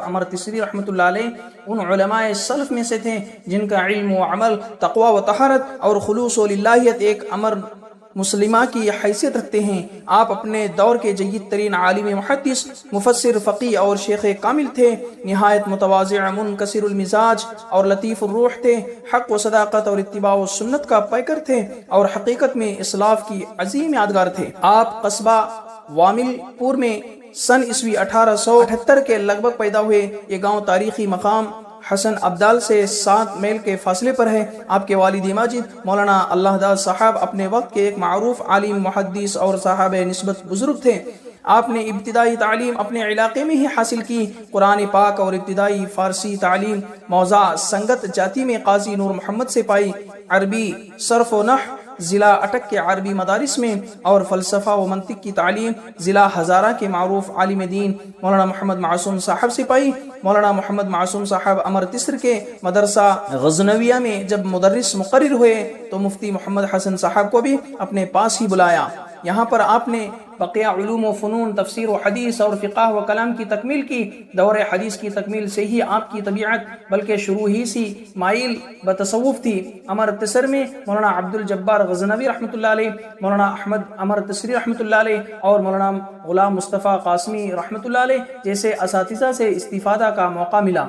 عمر تسری رحمۃ اللہ علیہ ان علماء سلف میں سے تھے جن کا علم و عمل، تقوی و طہارت اور خلوص و للہیت ایک امر مسلمہ کی حیثیت رکھتے ہیں۔ آپ اپنے دور کے جید ترین عالم محدث، مفسر، فقی اور شیخ کامل تھے۔ نہایت متواضع، منکسر المزاج اور لطیف الروح تھے۔ حق و صداقت اور اتباع و سنت کا پیکر تھے اور حقیقت میں اسلاف کی عظیم یادگار تھے۔ آپ قصبہ وامل پور میں سن عیسوی 1878 کے لگ بھگ پیدا ہوئے۔ یہ گاؤں تاریخی مقام حسن ابدال سے 7 میل کے فاصلے پر ہے۔ آپ کے والد ماجد مولانا اللہ داد صاحب اپنے وقت کے ایک معروف عالم، محدث اور صاحب نسبت بزرگ تھے۔ آپ نے ابتدائی تعلیم اپنے علاقے میں ہی حاصل کی۔ قرآن پاک اور ابتدائی فارسی تعلیم موضع سنگت جاتی میں قاضی نور محمد سے پائی۔ عربی، صرف و نحو ضلع اٹک کے عربی مدارس میں، اور فلسفہ و منطق کی تعلیم ضلع ہزارہ کے معروف عالم دین مولانا محمد معصوم صاحب سے پائی۔ مولانا محمد معصوم صاحب امر تسر کے مدرسہ غزنویہ میں جب مدرس مقرر ہوئے تو مفتی محمد حسن صاحب کو بھی اپنے پاس ہی بلایا۔ یہاں پر آپ نے بقیہ علوم و فنون، تفسیر و حدیث اور فقہ و کلام کی تکمیل کی۔ دور حدیث کی تکمیل سے ہی آپ کی طبیعت بلکہ شروع ہی سی مائل بتصوف تھی۔ امر تسر میں مولانا عبد الجبار غزنوی رحمۃ اللہ علیہ، مولانا احمد امر تسری رحمۃ اللہ علیہ اور مولانا غلام مصطفیٰ قاسمی رحمۃ اللہ علیہ جیسے اساتذہ سے استفادہ کا موقع ملا،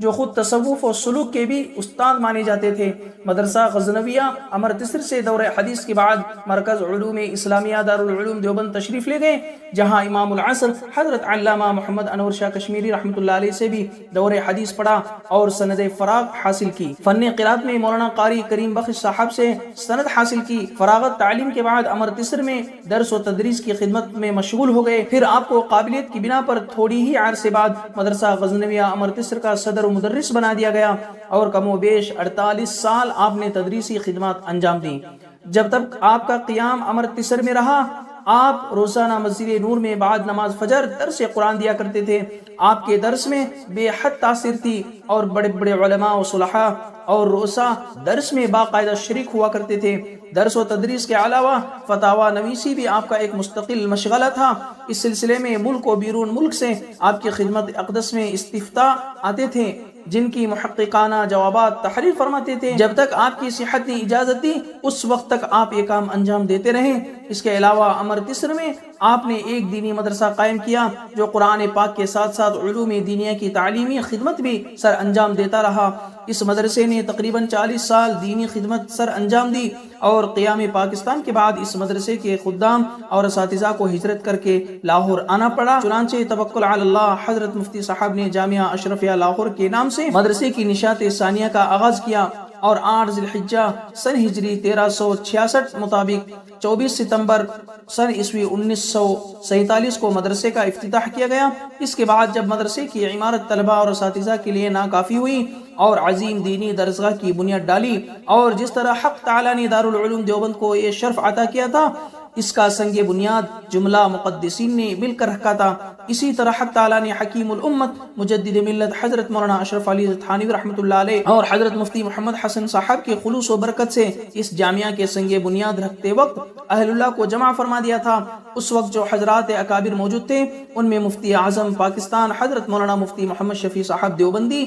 جو خود تصوف و سلوک کے بھی استاد مانے جاتے تھے۔ مدرسہ غزنویہ امر تسر سے دور حدیث کے بعد مرکز علوم اسلامیہ دارالعلوم دیوبند تشریف لے گئے، جہاں امام العصر حضرت علامہ محمد انور شاہ کشمیری رحمۃ اللہ علیہ سے بھی دور حدیث پڑھا اور سند فراغ حاصل کی۔ فن قرات میں مولانا قاری کریم بخش صاحب سے سند حاصل کی۔ فراغت تعلیم کے بعد امر تسر میں درس و تدریس کی خدمت میں مشغول ہو گئے۔ پھر آپ کو قابلیت کی بنا پر تھوڑی ہی عرصے بعد مدرسہ غزنویہ امر تسر کا صدر مدرس بنا دیا گیا، اور کم و بیش 48 سال آپ نے تدریسی خدمات انجام دیں۔ جب تک آپ کا قیام امر تسر میں رہا، آپ روزانہ مسجد نور میں بعد نماز فجر درس قرآن دیا کرتے تھے۔ آپ کے درس میں بے حد تاثیر تھی، اور بڑے بڑے علماء و صلحاء اور روسا درس میں باقاعدہ شریک ہوا کرتے تھے۔ درس و تدریس کے علاوہ فتاوی نویسی بھی آپ کا ایک مستقل مشغلہ تھا۔ اس سلسلے میں ملک و بیرون ملک سے آپ کی خدمت اقدس میں استفتاء آتے تھے، جن کی محققانہ جوابات تحریر فرماتے تھے۔ جب تک آپ کی صحت نے اجازت دی اس وقت تک آپ یہ کام انجام دیتے رہے۔ اس کے علاوہ امر تسر میں آپ نے ایک دینی مدرسہ قائم کیا جو قرآن پاک کے ساتھ ساتھ علوم دینیہ کی تعلیمی خدمت بھی سر انجام دیتا رہا۔ اس مدرسے نے تقریباً 40 سال دینی خدمت سر انجام دی، اور قیام پاکستان کے بعد اس مدرسے کے خدام اور اساتذہ کو ہجرت کر کے لاہور آنا پڑا۔ چنانچہ توکل علی اللہ حضرت مفتی صاحب نے جامعہ اشرفیہ لاہور کے نام سے مدرسے کی نشاط ثانیہ کا آغاز کیا، اور 8 ذی الحجہ سن ہجری 1366 مطابق 24 ستمبر سن عیسوی 1947 کو مدرسے کا افتتاح کیا گیا۔ اس کے بعد جب مدرسے کی عمارت طلبہ اور اساتذہ کے لیے ناکافی ہوئی اور عظیم دینی درسگاہ کی بنیاد ڈالی، اور جس طرح حق تعالی نے دارالعلوم دیوبند کو یہ شرف عطا کیا تھا، اس کا سنگ بنیاد جملہ مقدسین نے مل کر رکھا تھا۔ اسی طرح حق تعالی نے حکیم الامت مجدد ملت حضرت مولانا اشرف علی تھانوی رحمۃ اللہ علیہ اور حضرت مفتی محمد حسن صاحب کے خلوص و برکت سے اس جامعہ کے سنگ بنیاد رکھتے وقت اہل اللہ کو جمع فرما دیا تھا۔ اس وقت جو حضرات اکابر موجود تھے ان میں مفتی اعظم پاکستان حضرت مولانا مفتی محمد شفیع صاحب دیوبندی،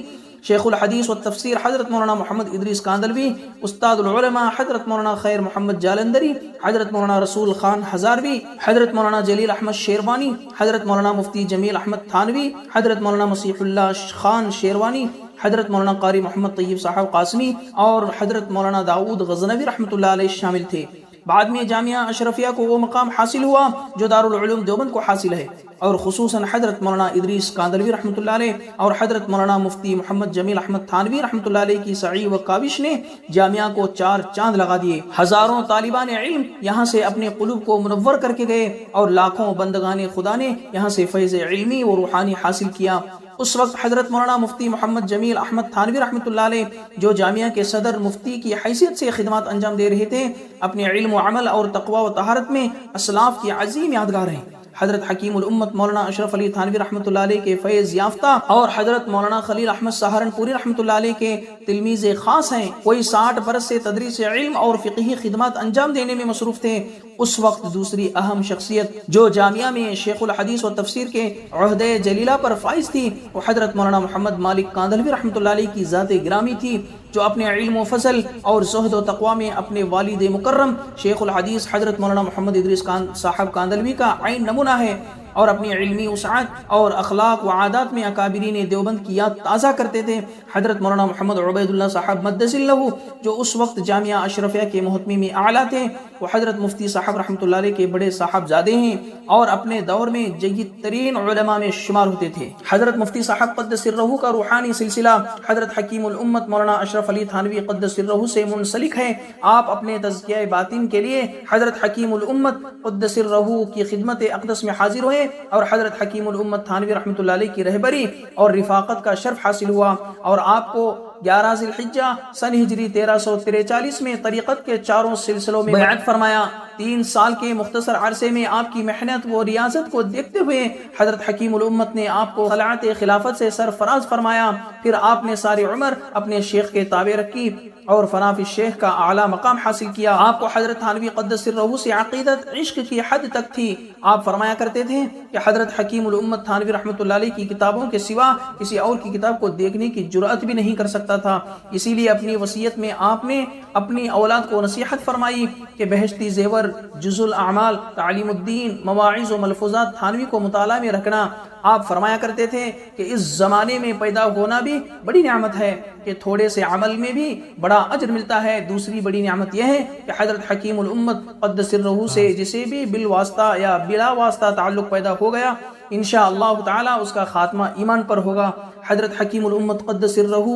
شیخ الحدیث والتفسیر حضرت مولانا محمد ادریس کاندلوی، استاد العلماء حضرت مولانا خیر محمد جالندری، حضرت مولانا رسول خان ہزاروی، حضرت مولانا جلیل احمد شیروانی، حضرت مولانا مفتی جمیل احمد تھانوی، حضرت مولانا مسیح اللہ خان شیروانی، حضرت مولانا قاری محمد طیب صاحب قاسمی اور حضرت مولانا داؤد غزنوی رحمۃ اللہ علیہ شامل تھے۔ بعد میں جامعہ اشرفیہ کو وہ مقام حاصل ہوا جو دارالعلوم دیوبند کو حاصل ہے، اور خصوصاً حضرت مولانا ادریس کاندلوی رحمۃ اللہ علیہ اور حضرت مولانا مفتی محمد جمیل احمد تھانوی رحمۃ اللہ علیہ کی سعی و کاوش نے جامعہ کو 4 چاند لگا دیے۔ ہزاروں طالبان علم یہاں سے اپنے قلوب کو منور کر کے گئے، اور لاکھوں بندگان خدا نے یہاں سے فیض علمی و روحانی حاصل کیا۔ اس وقت حضرت مولانا مفتی محمد جمیل احمد تھانوی رحمۃ اللہ علیہ جو جامعہ کے صدر مفتی کی حیثیت سے خدمات انجام دے رہے تھے، اپنے علم و عمل اور تقوی و طہارت میں اسلاف کی عظیم یادگار ہیں۔ حضرت حکیم الامت مولانا اشرف علی تھانوی رحمۃ اللہ علیہ کے فیض یافتہ اور حضرت مولانا خلیل احمد سہارنپوری رحمۃ اللہ علیہ کے تلمیذ خاص ہیں۔ کوئی 60 برس سے تدریس علم اور فقہی خدمات انجام دینے میں مصروف تھے۔ اس وقت دوسری اہم شخصیت جو جامعہ میں شیخ الحدیث و تفسیر کے عہدے جلیلہ پر فائز تھی وہ حضرت مولانا محمد مالک کاندھلوی رحمۃ اللہ علیہ کی ذات گرامی تھی، جو اپنے علم و فضل اور زہد و تقوی میں اپنے والد مکرم شیخ الحدیث حضرت مولانا محمد ادریس صاحب کاندھلوی کا عین نمونہ ہے، اور اپنی علمی وسعت اور اخلاق و عادات میں اکابرین دیوبند کی یاد تازہ کرتے تھے۔ حضرت مولانا محمد عبید اللہ صاحب مدث اللہ جو اس وقت جامعہ اشرفیہ کے محتمم اعلیٰ تھے، وہ حضرت مفتی صاحب رحمۃ اللہ علیہ کے بڑے صاحب زادے ہیں اور اپنے دور میں جید ترین علماء میں شمار ہوتے تھے۔ حضرت مفتی صاحب قدس سرہ کا روحانی سلسلہ حضرت حکیم الامت مولانا اشرف علی تھانوی قدس سرہ سے منسلک ہے۔ آپ اپنے تزکیہ باطن کے لیے حضرت حکیم الامت قدس سرہ کی خدمت اقدس میں حاضر ہوئے اور حضرت حکیم الامت تھانوی رحمۃ اللہ علیہ کی رہبری اور رفاقت کا شرف حاصل ہوا، اور آپ کو 11 ذی الحجہ سن ہجری 1343 میں طریقت کے چاروں سلسلوں میں بیعت فرمایا۔ 3 سال کے مختصر عرصے میں آپ کی محنت و ریاضت کو دیکھتے ہوئے حضرت حکیم الامت نے آپ کو خلعت خلافت سے سرفراز فرمایا۔ پھر آپ نے ساری عمر اپنے شیخ کے تابع رکھی اور فناف الشیخ کا اعلیٰ مقام حاصل کیا۔ آپ کو حضرت تھانوی قدس سرہ سے عقیدت عشق کی حد تک تھی۔ آپ فرمایا کرتے تھے کہ حضرت حکیم الامت تھانوی رحمۃ اللہ علیہ کی کتابوں کے سوا کسی اور کی کتاب کو دیکھنے کی جرأت بھی نہیں کر سکتا تھا۔ اسی لیے اپنی وصیت میں آپ نے اپنی اولاد کو نصیحت فرمائی کہ بہشتی زیور، جز الاعمال، تعلیم الدین، مواعظ و ملفوظات تھانوی کو مطالعہ میں رکھنا۔ آپ فرمایا کرتے تھے کہ اس زمانے میں پیدا ہونا بھی بڑی نعمت ہے کہ تھوڑے سے عمل میں بھی بڑا اجر ملتا ہے۔ دوسری بڑی نعمت یہ ہے کہ حضرت حکیم الامت قدس سرہ سے جسے بھی بالواسطہ یا بلا واسطہ تعلق پیدا ہو گیا، انشاءاللہ تعالی اس کا خاتمہ ایمان پر ہوگا۔ حضرت حکیم الامت قدس سرہ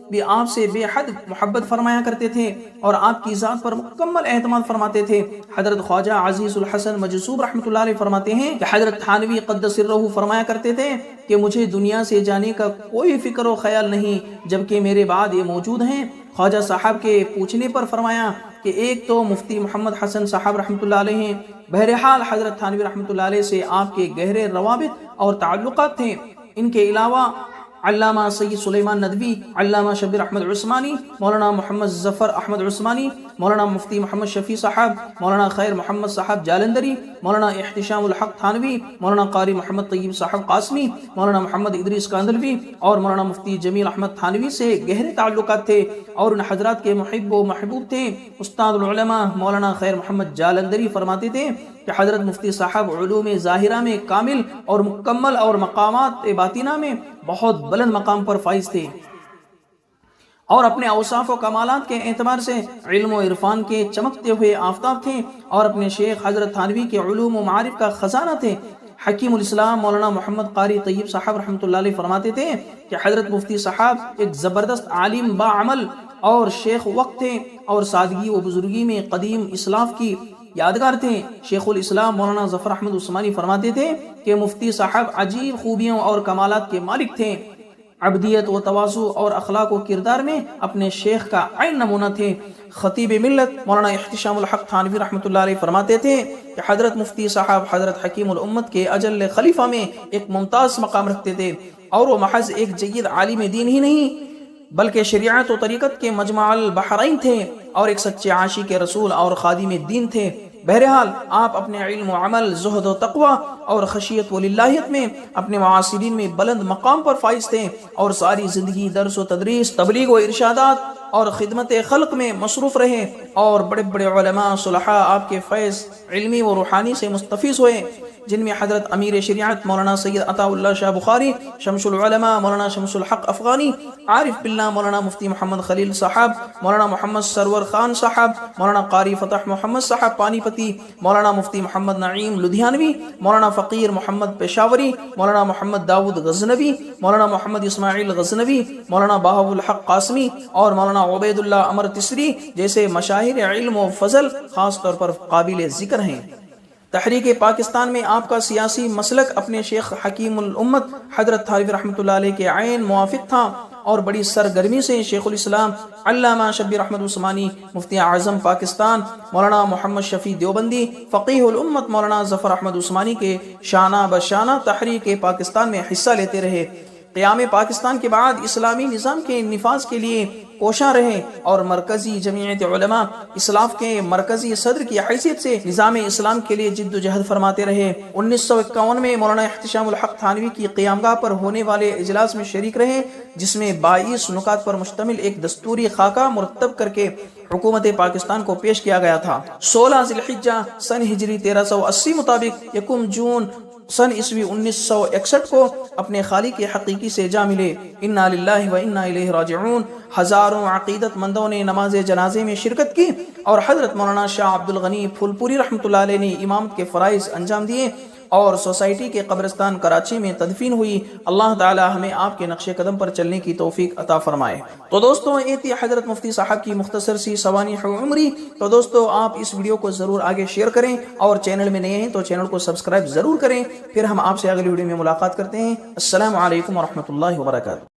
بھی آپ سے بے حد محبت فرمایا کرتے تھے اور آپ کی ذات پر مکمل اعتماد فرماتے تھے۔ حضرت خواجہ عزیز الحسن مجذوب رحمۃ اللہ علیہ فرماتے ہیں کہ حضرت تھانوی قدس سرہ فرمایا کرتے تھے کہ مجھے دنیا سے جانے کا کوئی فکر و خیال نہیں جبکہ میرے بعد یہ موجود ہیں۔ خواجہ صاحب کے پوچھنے پر فرمایا کہ ایک تو مفتی محمد حسن صاحب رحمۃ اللہ علیہ ہیں۔ بہرحال حضرت تھانوی رحمۃ اللہ علیہ سے آپ کے گہرے روابط اور تعلقات تھے۔ ان کے علاوہ علامہ سید سلیمان ندوی، علامہ شبیر احمد عثمانی، مولانا محمد ظفر احمد عثمانی، مولانا مفتی محمد شفیع صاحب، مولانا خیر محمد صاحب جالندری، مولانا احتشام الحق تھانوی، مولانا قاری محمد طیب صاحب قاسمی، مولانا محمد ادریس کاندھلوی اور مولانا مفتی جمیل احمد تھانوی سے گہرے تعلقات تھے اور ان حضرات کے محب و محبوب تھے۔ استاد العلماء مولانا خیر محمد جالندری فرماتے تھے کہ حضرت مفتی صاحب علوم ظاہرہ میں کامل اور مکمل اور مقامات باطنہ میں بہت بلند مقام پر فائز تھے اور اپنے اوصاف و کمالات کے اعتبار سے علم و عرفان کے چمکتے ہوئے آفتاب تھے اور اپنے شیخ حضرت تھانوی کے علوم و معارف کا خزانہ تھے۔ حکیم الاسلام مولانا محمد قاری طیب صاحب رحمۃ اللہ علیہ فرماتے تھے کہ حضرت مفتی صاحب ایک زبردست عالم باعمل اور شیخ وقت تھے اور سادگی و بزرگی میں قدیم اسلاف کی یادگار تھے۔ شیخ الاسلام مولانا ظفر احمد عثمانی فرماتے تھے کہ مفتی صاحب عجیب خوبیوں اور کمالات کے مالک تھے، عبدیت و تواضع اور اخلاق و کردار میں اپنے شیخ کا عین نمونہ تھے۔ خطیب ملت مولانا احتشام الحق تھانوی رحمۃ اللہ علیہ فرماتے تھے کہ حضرت مفتی صاحب حضرت حکیم الامت کے اجل خلیفہ میں ایک ممتاز مقام رکھتے تھے اور وہ محض ایک جید عالم دین ہی نہیں بلکہ شریعت و طریقت کے مجمع البحرین تھے اور ایک سچے عاشق رسول اور خادم دین تھے۔ بہرحال آپ اپنے علم و عمل، زہد و تقوی اور خشیت و للہیت میں اپنے معاصرین میں بلند مقام پر فائز تھے اور ساری زندگی درس و تدریس، تبلیغ و ارشادات اور خدمت خلق میں مصروف رہے اور بڑے بڑے علماء صلحاء آپ کے فیض علمی و روحانی سے مستفیض ہوئے، جن میں حضرت امیر شریعت مولانا سید عطا اللہ شاہ بخاری، شمس العلماء مولانا شمس الحق افغانی، عارف باللہ مولانا مفتی محمد خلیل صاحب، مولانا محمد سرور خان صاحب، مولانا قاری فتح محمد صاحب پانی پتی، مولانا مفتی محمد نعیم لدھیانوی، مولانا فقیر محمد پشاوری، مولانا محمد داود غزنوی، مولانا محمد اسماعیل غزنوی، مولانا بہاء الحق قاسمی اور مولانا عبید اللہ امر تسری جیسے مشاہیر علم و فضل خاص طور پر قابل ذکر ہیں۔ تحریک پاکستان میں آپ کا سیاسی مسلک اپنے شیخ حکیم الامت حضرت تھانوی رحمۃ اللہ علیہ کے عین موافق تھا اور بڑی سرگرمی سے شیخ الاسلام علامہ شبیر احمد عثمانی، مفتی اعظم پاکستان مولانا محمد شفیع دیوبندی، فقیہ الامت مولانا ظفر احمد عثمانی کے شانہ بشانہ تحریک پاکستان میں حصہ لیتے رہے۔ قیام پاکستان کے بعد اسلامی نظام کے نفاذ کے لیے کوشاں رہے اور مرکزی جمعیت علماء اسلاف کے مرکزی صدر کی حیثیت سے نظام اسلام کے لیے جد و جہد فرماتے رہے۔ 1951 میں مولانا احتشام الحق تھانوی کی قیامگاہ پر ہونے والے اجلاس میں شریک رہے، جس میں 22 نکات پر مشتمل ایک دستوری خاکہ مرتب کر کے حکومت پاکستان کو پیش کیا گیا تھا۔ 16 ذی الحجہ سن ہجری 1380 مطابق 1 جون سن عیسوی 1961 کو اپنے خالق حقیقی سے جا ملے۔ انا للہ و انا الیہ راجعون۔ ہزاروں عقیدت مندوں نے نماز جنازے میں شرکت کی اور حضرت مولانا شاہ عبد الغنی پھول پوری رحمۃ اللہ علیہ نے امامت کے فرائض انجام دیے اور سوسائٹی کے قبرستان کراچی میں تدفین ہوئی۔ اللہ تعالی ہمیں آپ کے نقش قدم پر چلنے کی توفیق عطا فرمائے۔ تو دوستوں، یہ تھی حضرت مفتی صاحب کی مختصر سی سوانح عمری۔ تو دوستوں، آپ اس ویڈیو کو ضرور آگے شیئر کریں اور چینل میں نئے ہیں تو چینل کو سبسکرائب ضرور کریں۔ پھر ہم آپ سے اگلی ویڈیو میں ملاقات کرتے ہیں۔ السلام علیکم ورحمۃ اللہ وبرکاتہ۔